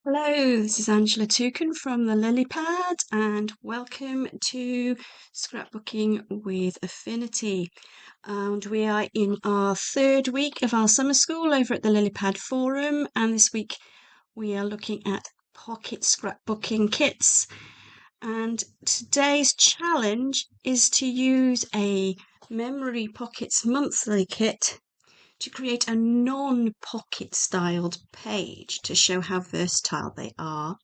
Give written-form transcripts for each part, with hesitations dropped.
Hello, this is Angela Toucan from the Lilypad and welcome to Scrapbooking with Affinity. And we are in our third week of our summer school over at the Lilypad forum, and this week we are looking at pocket scrapbooking kits. And today's challenge is to use a Memory Pockets monthly kit to create a non-pocket styled page to show how versatile they are.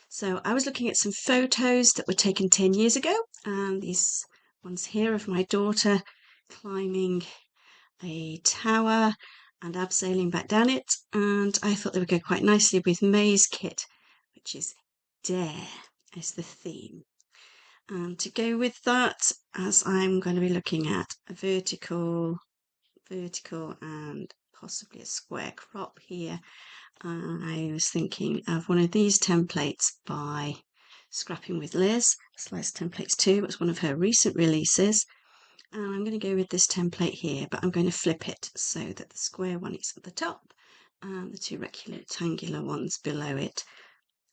So I was looking at some photos that were taken 10 years ago, and these ones here of my daughter climbing a tower and abseiling back down it, and I thought they would go quite nicely with May's kit, which is Dare as the theme. And to go with that, as I'm going to be looking at a vertical and possibly a square crop here, I was thinking of one of these templates by Scrapping with Liz. Slice Templates 2 was one of her recent releases, and I'm going to go with this template here, but I'm going to flip it so that the square one is at the top and the two rectangular ones below it,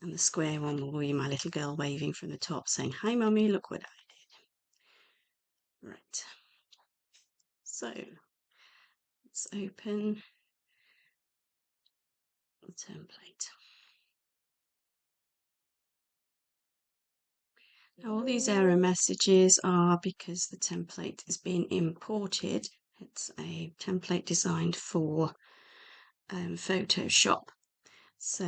and the square one will be my little girl waving from the top saying, "Hi mummy, look what I did." Right, so let's open the template. Now all these error messages are because the template is being imported. It's a template designed for Photoshop. So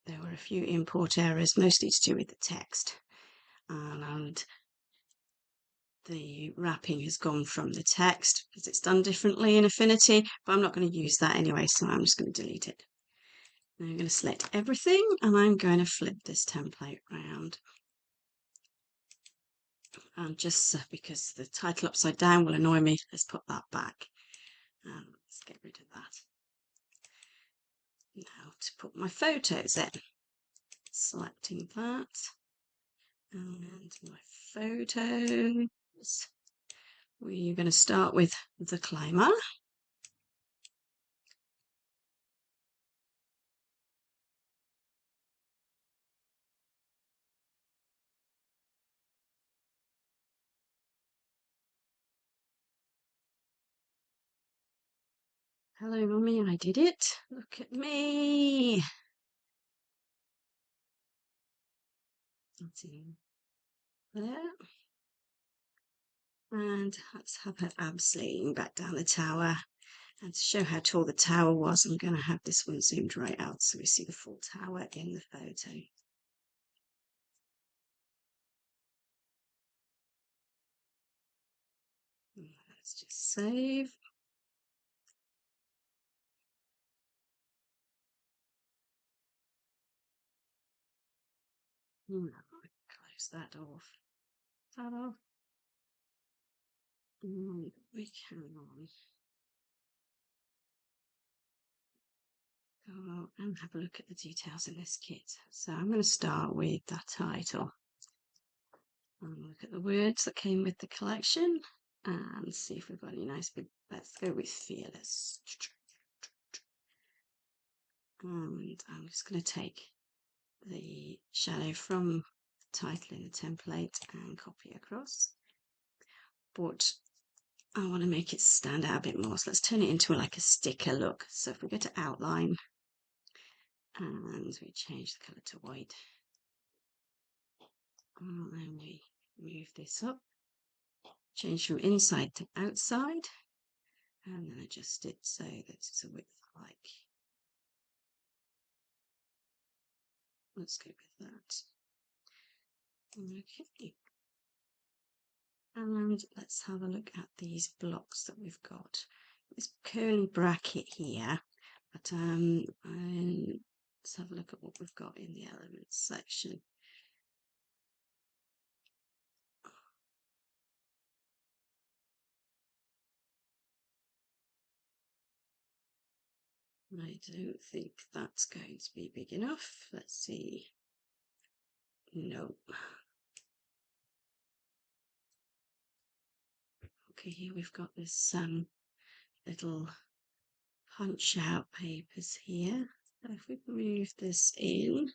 there were a few import errors, mostly to do with the text. And the wrapping has gone from the text because it's done differently in Affinity, but I'm not going to use that anyway, so I'm just going to delete it. Now I'm going to select everything and I'm going to flip this template round. And just because the title upside down will annoy me, let's put that back. Let's get rid of that. Now to put my photos in, selecting that and my photos. We're going to start with the climber. Hello mummy, I did it. Look at me. That's in there. And let's have her abseiling back down the tower. And to show how tall the tower was, I'm going to have this one zoomed right out so we see the full tower in the photo. Let's just save. Close that off. That off. We can go and have a look at the details in this kit. So I'm going to start with that title. And look at the words that came with the collection and see if we've got any nice big. Let's go with Fearless. And I'm just going to take the shadow from the title in the template and copy across. But I want to make it stand out a bit more, so let's turn it into like a sticker look. So if we go to outline and we change the colour to white, and then we move this up, change from inside to outside, and then adjust it so that it's a width like, let's go with that. Okay. And let's have a look at these blocks that we've got. This curly bracket here, but let's have a look at what we've got in the elements section. I don't think that's going to be big enough. Let's see. No. Okay, here we've got this little punch out papers here. So if we move this in,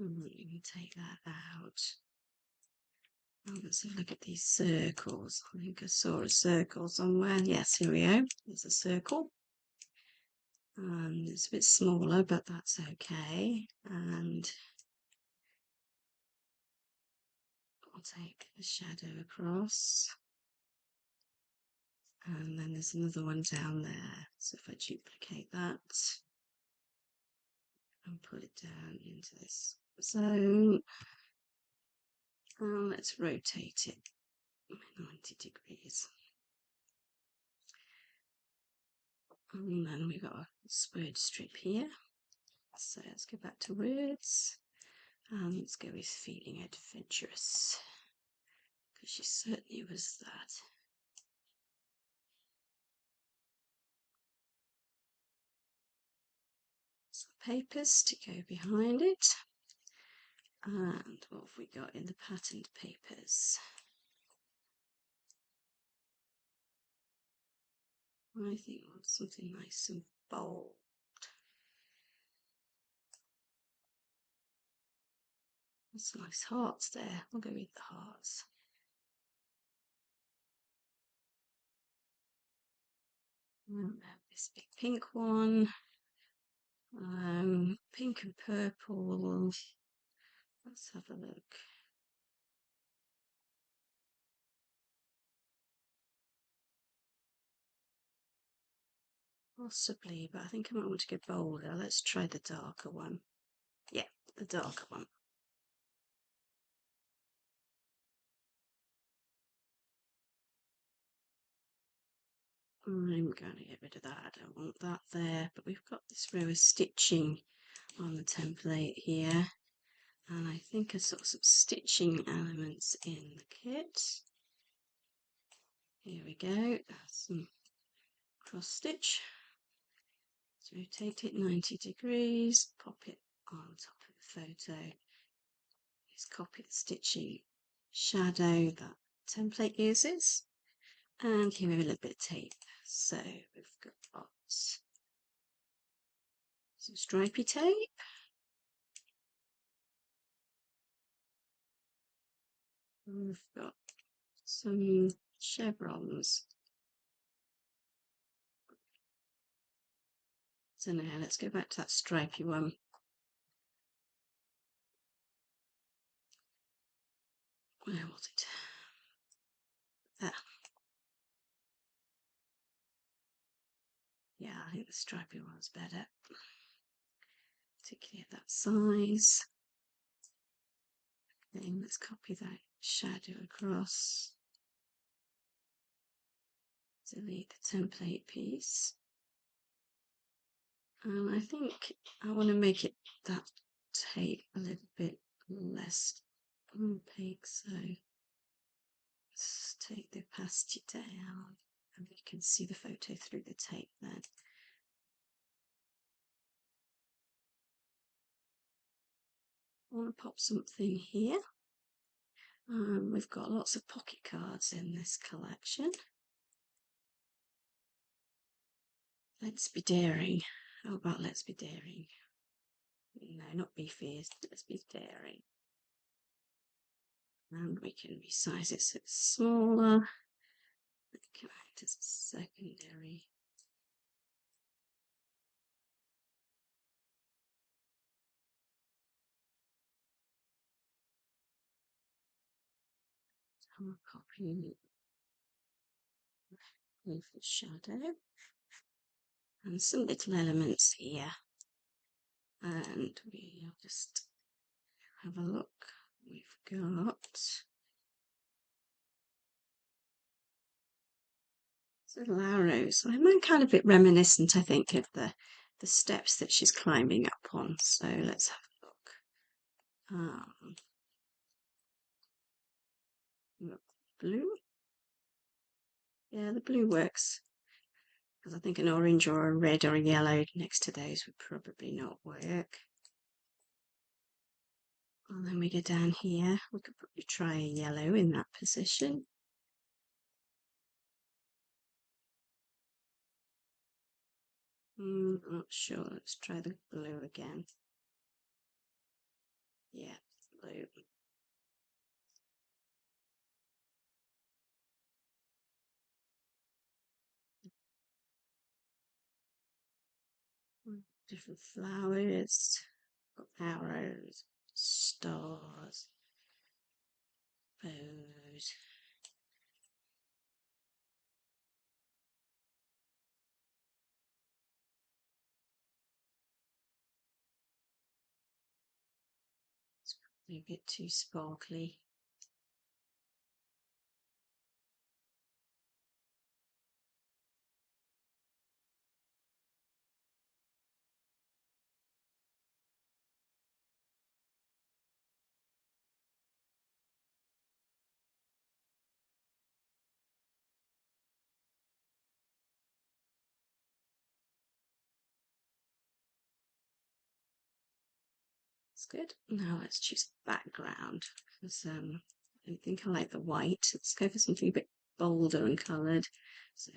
and we can take that out. Oh, let's have a look at these circles. I think I saw a circle somewhere. Yes, here we go. There's a circle. And it's a bit smaller, but that's okay. And I'll take the shadow across. And then there's another one down there. So if I duplicate that and put it down into this zone, and let's rotate it 90 degrees. And then we've got a word strip here. So let's go back to words. And let's go with feeling adventurous, because she certainly was that. Some papers to go behind it. And what have we got in the patterned papers? I think we want something nice and bold. There's nice hearts there. We'll go with the hearts. And this big pink one. Pink and purple. Let's have a look. Possibly, but I think I might want to go bolder. Let's try the darker one. Yeah, the darker one. I'm going to get rid of that. I don't want that there, but we've got this row of stitching on the template here, and I think I saw some stitching elements in the kit. Here we go, some cross stitch. So rotate it 90 degrees, pop it on top of the photo. Just copy the stitching shadow that template uses, and here we have a little bit of tape. So we've got some stripy tape. We've got some chevrons. So now let's go back to that stripy one. Where was it? There. Yeah, I think the stripy one's better, particularly at that size. Then let's copy that shadow across. Delete the template piece. And I think I want to make it that tape a little bit less opaque, so let's take the opacity down and we can see the photo through the tape then. I want to pop something here. We've got lots of pocket cards in this collection. Let's be daring. How about let's be daring? No, not be fierce, let's be daring. And we can resize it so it's smaller. It can act as a secondary. I'm copying the shadow and some little elements here. And we'll just have a look. We've got little arrows. I might kind of a bit reminiscent, I think, of the steps that she's climbing up on. So let's have a look. Blue. Yeah, the blue works. Because I think an orange or a red or a yellow next to those would probably not work. And then we go down here. We could probably try a yellow in that position. I'm not sure. Let's try the blue again. Yeah, blue. Different flowers, got arrows, stars, bows. It's probably a bit too sparkly. It's good. Now let's choose background because I think I like the white. Let's go for something a bit bolder and coloured. So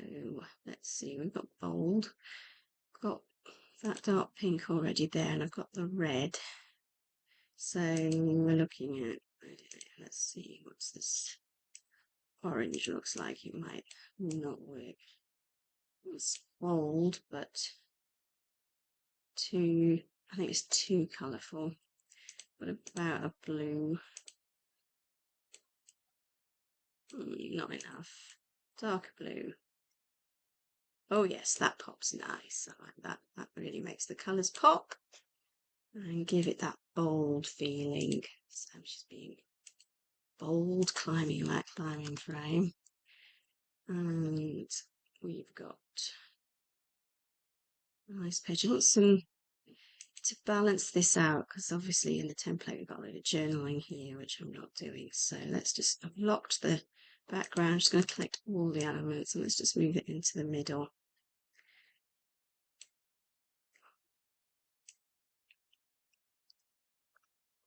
let's see, we've got bold, got that dark pink already there, and I've got the red. So we're looking at, let's see, what's this orange looks like. It might not work. It's bold, but I think it's too colourful. What about a blue? Not enough. Dark blue. Oh yes, that pops nice. I like that. That really makes the colours pop and give it that bold feeling. So she's being bold, climbing that climbing frame. And we've got nice pigeons. And to balance this out, because obviously in the template we've got a load of journaling here, which I'm not doing. So I've locked the background. I'm just going to collect all the elements and let's just move it into the middle.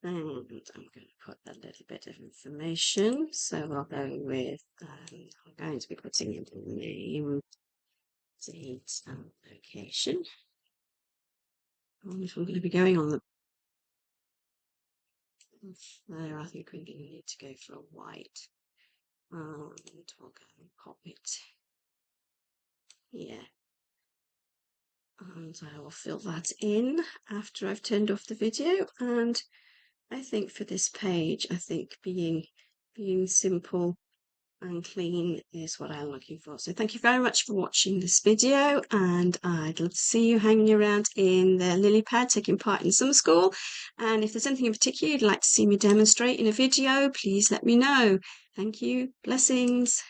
And I'm going to put a little bit of information. So I'll go with, I'm going to be putting in the name, date, and location. And we're going to be going on the there. I think we're going to need to go for a white. And we'll go and pop it here. And I will fill that in after I've turned off the video. And I think for this page, I think being simple and clean is what I'm looking for. So thank you very much for watching this video, and I'd love to see you hanging around in the Lilypad taking part in summer school. And if there's anything in particular you'd like to see me demonstrate in a video, please let me know. Thank you. Blessings.